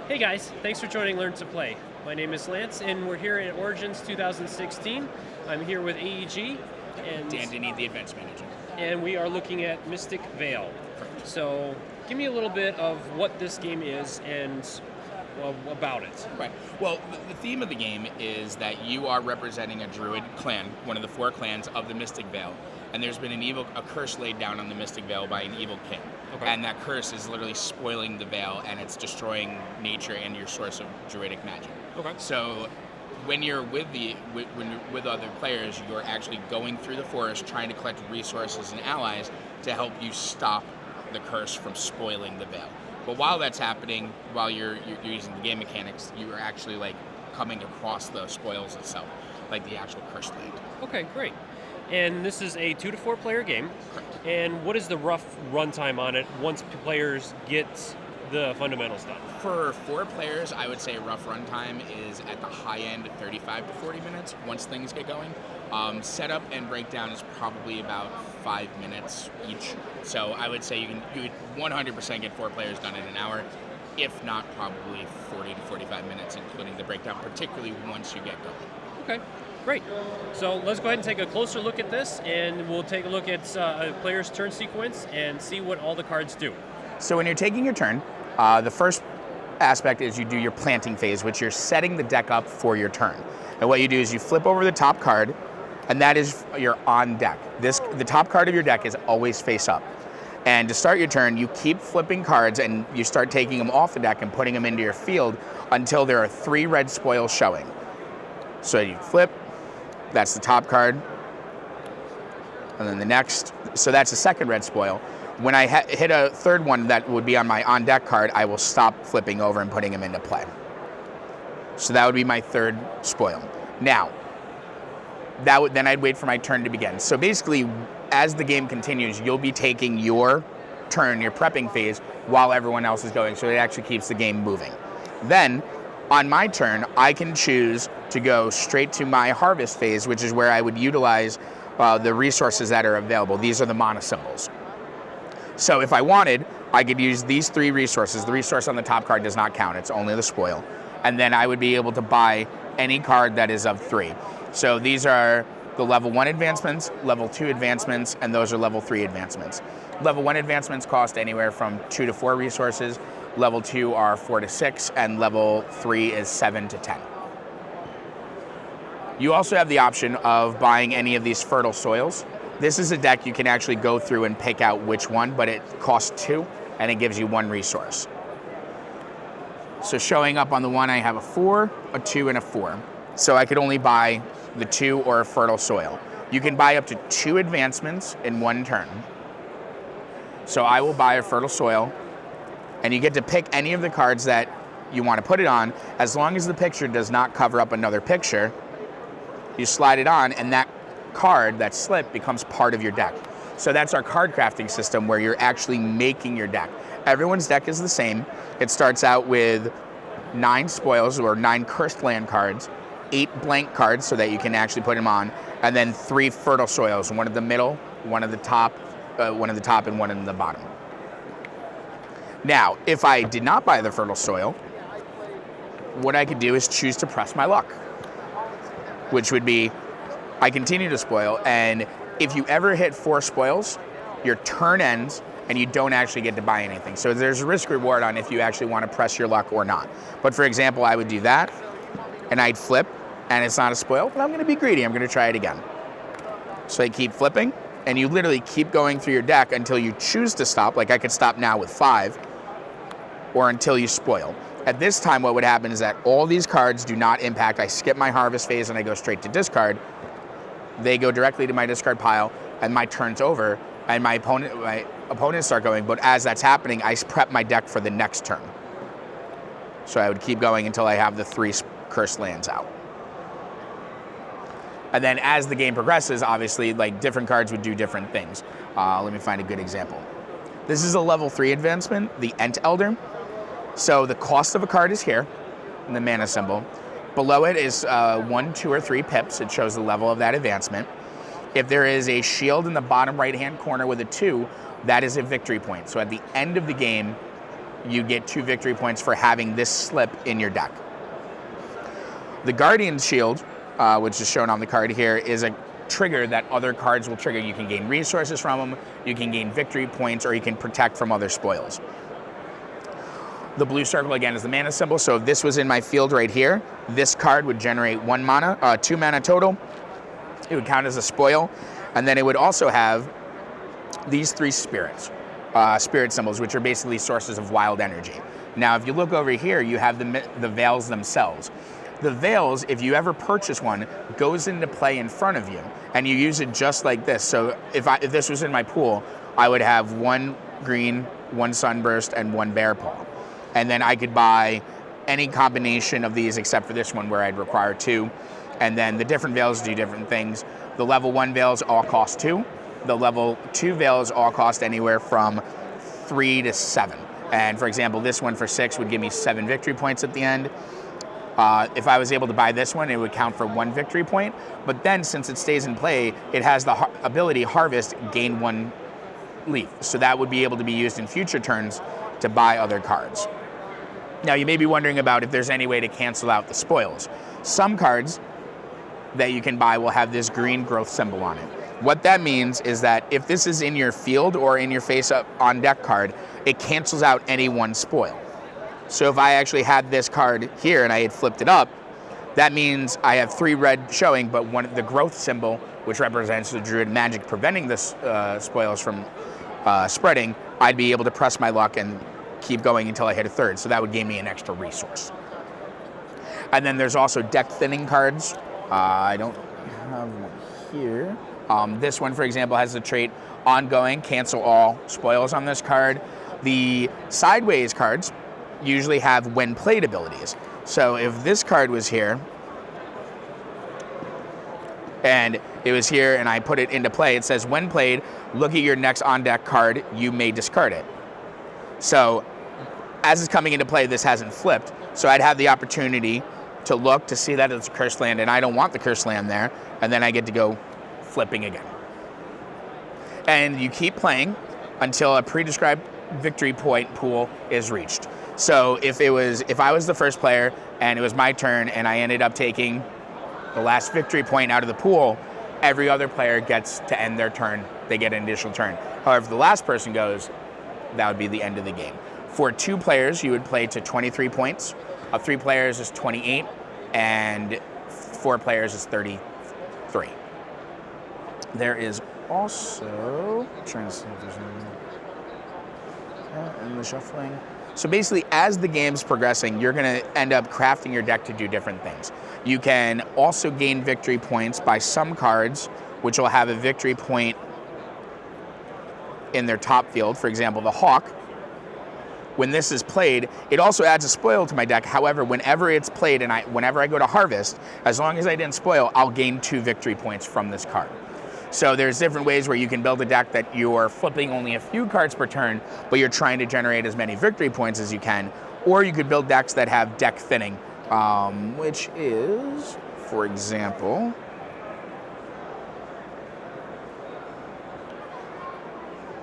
Hey guys, thanks for joining Learn to Play. My name is Lance, and we're here at Origins 2016. I'm here with AEG and Dan Dineen, the events manager. and we are looking at Mystic Vale. So, give me a little bit of what this game is and about it. Right. Well, the theme of the game is that you are representing a druid clan, one of the 4 clans of the Mystic Vale, and there's been a curse laid down on the Mystic Vale by an evil king. Okay. And that curse is literally spoiling the Vale, and it's destroying nature and your source of druidic magic. Okay. So, when you're when you're with other players, you're actually going through the forest trying to collect resources and allies to help you stop the curse from spoiling the Vale. But while that's happening, while you're using the game mechanics, you are actually like coming across the spoils itself, like the actual cursed land. Okay, great. And this is a 2 to 4 player game. Correct. And what is the rough runtime on it once players get the fundamentals done? For 4 players, I would say rough runtime is at the high end 35 to 40 minutes once things get going. Setup and breakdown is probably about 5 minutes each. So I would say you would 100% get 4 players done in an hour, if not probably 40 to 45 minutes, including the breakdown, particularly once you get going. Okay, great. So let's go ahead and take a closer look at this, and we'll take a look at a player's turn sequence and see what all the cards do. So when you're taking your turn, the first aspect is you do your planting phase, which you're setting the deck up for your turn. And what you do is you flip over the top card, and that is your on deck. The top card of your deck is always face up. And to start your turn, you keep flipping cards, and you start taking them off the deck and putting them into your field until there are 3 red spoils showing. So you flip, that's the top card, and then the next, so that's the second red spoil. When I hit a third one that would be on my on-deck card, I will stop flipping over and putting them into play. So that would be my third spoil. Now, then I'd wait for my turn to begin. So basically, as the game continues, you'll be taking your turn, your prepping phase, while everyone else is going, so it actually keeps the game moving. Then, on my turn, I can choose to go straight to my harvest phase, which is where I would utilize the resources that are available. These are the mana symbols. So if I wanted, I could use these 3 resources. The resource on the top card does not count, it's only the spoil. And then I would be able to buy any card that is of 3. So these are the level 1 advancements, level 2 advancements, and those are level 3 advancements. Level 1 advancements cost anywhere from 2 to 4 resources, level 2 are 4 to 6, and level 3 is 7 to 10. You also have the option of buying any of these fertile soils. This is a deck you can actually go through and pick out which one, but it costs 2, and it gives you 1 resource. So showing up on the 1, I have a 4, a 2, and a 4. So I could only buy the 2 or a fertile soil. You can buy up to 2 advancements in 1 turn. So I will buy a fertile soil, and you get to pick any of the cards that you want to put it on. As long as the picture does not cover up another picture, you slide it on, and that card, that slip, becomes part of your deck. So that's our card crafting system, where you're actually making your deck. Everyone's deck is the same. It starts out with 9 spoils, or 9 cursed land cards, 8 blank cards so that you can actually put them on, and then 3 fertile soils, 1 at the middle, 1 at the top, and 1 in the bottom. Now, if I did not buy the fertile soil, what I could do is choose to press my luck, which would be I continue to spoil, and if you ever hit 4 spoils, your turn ends and you don't actually get to buy anything. So there's a risk reward on if you actually want to press your luck or not. But for example, I would do that, and I'd flip, and it's not a spoil, but I'm going to be greedy. I'm going to try it again. So I keep flipping, and you literally keep going through your deck until you choose to stop. Like I could stop now with 5, or until you spoil. At this time, what would happen is that all these cards do not impact. I skip my harvest phase and I go straight to discard. They go directly to my discard pile, and my turn's over, and my opponents start going. But as that's happening, I prep my deck for the next turn. So I would keep going until I have the 3 cursed lands out. And then as the game progresses, obviously, like different cards would do different things. Let me find a good example. This is a level 3 advancement, the Ent Elder. So the cost of a card is here, in the mana symbol. Below it is 1, 2, or 3 pips. It shows the level of that advancement. If there is a shield in the bottom right-hand corner with a 2, that is a victory point. So at the end of the game, you get 2 victory points for having this slip in your deck. The Guardian's Shield, which is shown on the card here, is a trigger that other cards will trigger. You can gain resources from them, you can gain victory points, or you can protect from other spoils. The blue circle, again, is the mana symbol, so if this was in my field right here, this card would generate 1 mana, 2 mana total. It would count as a spoil, and then it would also have these 3 spirits, spirit symbols, which are basically sources of wild energy. Now, if you look over here, you have the veils themselves. The veils, if you ever purchase one, goes into play in front of you, and you use it just like this. So if this was in my pool, I would have 1 green, 1 sunburst, and 1 bear paw. And then I could buy any combination of these except for this one where I'd require 2. And then the different veils do different things. The level 1 veils all cost 2. The level 2 veils all cost anywhere from 3 to 7. And for example, this one for 6 would give me 7 victory points at the end. If I was able to buy this one, it would count for 1 victory point. But then since it stays in play, it has the ability Harvest, gain 1 leaf. So that would be able to be used in future turns to buy other cards. Now you may be wondering about if there's any way to cancel out the spoils. Some cards that you can buy will have this green growth symbol on it. What that means is that if this is in your field or in your face-up on deck card, it cancels out any 1 spoil. So if I actually had this card here and I had flipped it up, that means I have 3 red showing, but the growth symbol, which represents the Druid magic preventing the spoils from spreading, I'd be able to press my luck and keep going until I hit a 3rd. So that would gain me an extra resource. And then there's also deck thinning cards. I don't have one here. This one, for example, has the trait ongoing, cancel all spoils on this card. The sideways cards usually have when played abilities. So if this card was here, and it was here and I put it into play, it says when played, look at your next on deck card, you may discard it. So as it's coming into play, this hasn't flipped. So I'd have the opportunity to look to see that it's a cursed land and I don't want the cursed land there, and then I get to go flipping again. And you keep playing until a pre-described victory point pool is reached. So if I was the first player and it was my turn and I ended up taking the last victory point out of the pool, every other player gets to end their turn. They get an additional turn. However, if the last person goes, that would be the end of the game. For 2 players, you would play to 23 points. 3 players is 28, and 4 players is 33. There is also, trying to see if there's any in the shuffling. So basically, as the game's progressing, you're going to end up crafting your deck to do different things. You can also gain victory points by some cards, which will have a victory point in their top field. For example, the Hawk. When this is played, it also adds a spoil to my deck. However, whenever it's played and whenever I go to Harvest, as long as I didn't spoil, I'll gain 2 victory points from this card. So there's different ways where you can build a deck that you're flipping only a few cards per turn, but you're trying to generate as many victory points as you can. Or you could build decks that have deck thinning, which is, for example,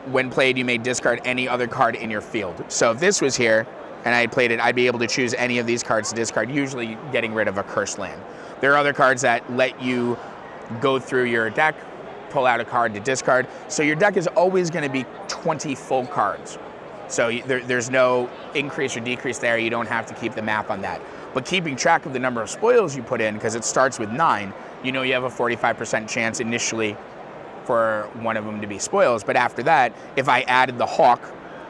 when played, you may discard any other card in your field. So if this was here and I had played it, I'd be able to choose any of these cards to discard, usually getting rid of a cursed land. There are other cards that let you go through your deck, pull out a card to discard. So your deck is always going to be 20 full cards. So there's no increase or decrease there. You don't have to keep the math on that. But keeping track of the number of spoils you put in, because it starts with 9, you know you have a 45% chance initially for one of them to be spoils. But after that, if I added the Hawk,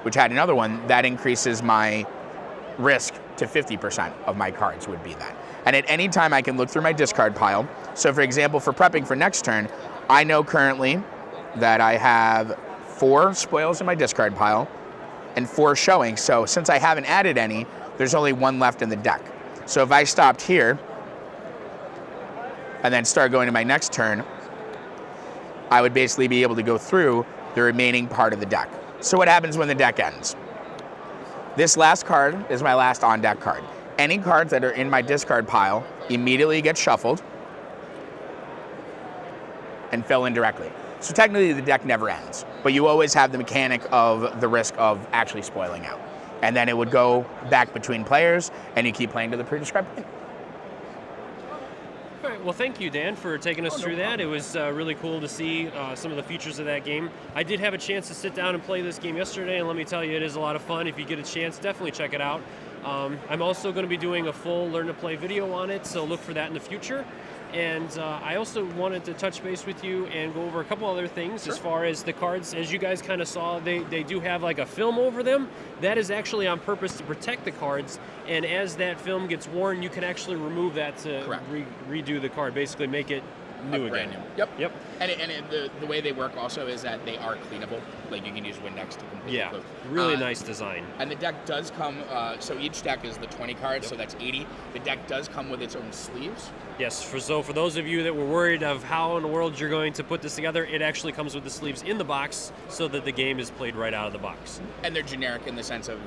which had another one, that increases my risk to 50% of my cards would be that. And at any time I can look through my discard pile. So for example, for prepping for next turn, I know currently that I have 4 spoils in my discard pile and 4 showing. So since I haven't added any, there's only 1 left in the deck. So if I stopped here and then start going to my next turn, I would basically be able to go through the remaining part of the deck. So what happens when the deck ends? This last card is my last on-deck card. Any cards that are in my discard pile immediately get shuffled and fill in directly. So technically the deck never ends, but you always have the mechanic of the risk of actually spoiling out. and then it would go back between players, and you keep playing to the pre-described point. All right, well, thank you, Dan, for taking us through that. It was really cool to see some of the features of that game. I did have a chance to sit down and play this game yesterday, and let me tell you, it is a lot of fun. If you get a chance, definitely check it out. I'm also going to be doing a full Learn to Play video on it, so look for that in the future. And I also wanted to touch base with you and go over a couple other things. As far as the cards. As you guys kind of saw, they do have like a film over them. That is actually on purpose to protect the cards, and as that film gets worn, you can actually remove that to redo the card, basically make it new brand again. new. Yep. And the way they work also is that they are cleanable. Like you can use Windex to completely Yeah, clean. really nice design. And the deck does come, so each deck is the 20 cards, so that's 80. The deck does come with its own sleeves. Yes, so for those of you that were worried of how in the world you're going to put this together, it actually comes with the sleeves in the box so that the game is played right out of the box. And they're generic in the sense of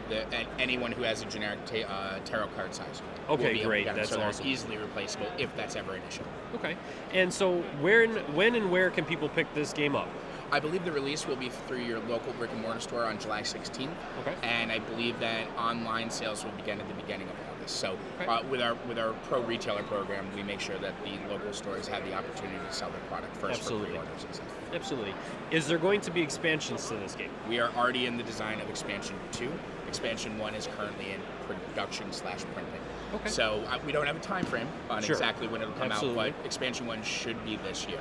anyone who has a generic tarot card size. will Okay, be able to great. get them. That's so awesome. they're easily replaceable if that's ever an issue. Okay, and so when and where can people pick this game up? I believe the release will be through your local brick and mortar store on July 16th. Okay. And I believe that online sales will begin at the beginning of August. So Okay. with our pro retailer program, we make sure that the local stores have the opportunity to sell their product first Absolutely. for pre-orders and stuff. Absolutely. Is there going to be expansions to this game? We are already in the design of Expansion 2. Expansion 1 is currently in production/printing. Okay. So we don't have a time frame on Sure. exactly when it'll come Absolutely. out, but Expansion 1 should be this year.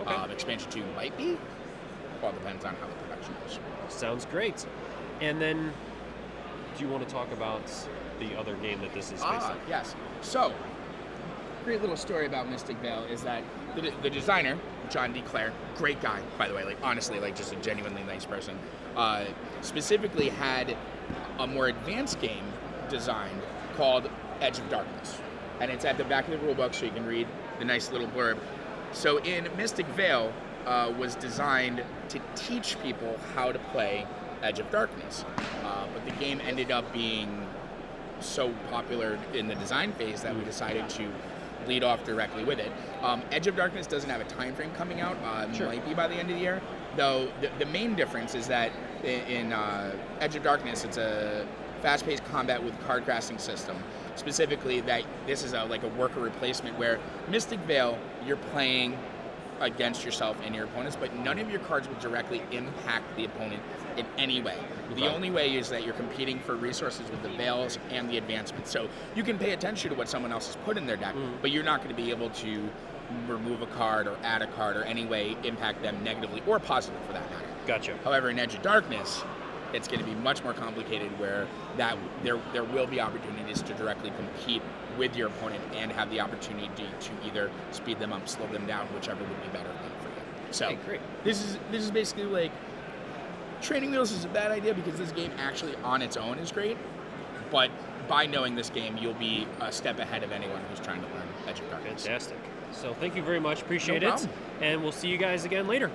Okay. Expansion 2 might be. All depends on how the production goes. Sounds great. And then, do you want to talk about the other game that this is based on? Yes. So, great little story about Mystic Vale is that the designer, John D. Clare, great guy, by the way, like honestly, like just a genuinely nice person, specifically had a more advanced game designed called Edge of Darkness. And it's at the back of the rulebook, so you can read the nice little blurb. So in Mystic Vale was designed to teach people how to play Edge of Darkness. But the game ended up being so popular in the design phase that we decided to lead off directly with it. Edge of Darkness doesn't have a time frame coming out. Sure. Might be by the end of the year. Though the main difference is that in Edge of Darkness, it's a fast-paced combat with card casting system. Specifically, that this is like a worker replacement where Mystic Vale, you're playing against yourself and your opponents, but none of your cards will directly impact the opponent in any way. The only way is that you're competing for resources with the Veils and the advancements. So you can pay attention to what someone else has put in their deck, but you're not going to be able to remove a card or add a card or any way impact them negatively or positively for that matter. Gotcha. However, in Edge of Darkness, it's going to be much more complicated where that there will be opportunities to directly compete with your opponent and have the opportunity to either speed them up, slow them down, whichever would be better for you. So Okay, great. this is basically like training wheels is a bad idea because this game actually on its own is great, but by knowing this game, you'll be a step ahead of anyone who's trying to learn Edge of Darkness. Fantastic. So thank you very much. Appreciate No it. problem. And we'll see you guys again later.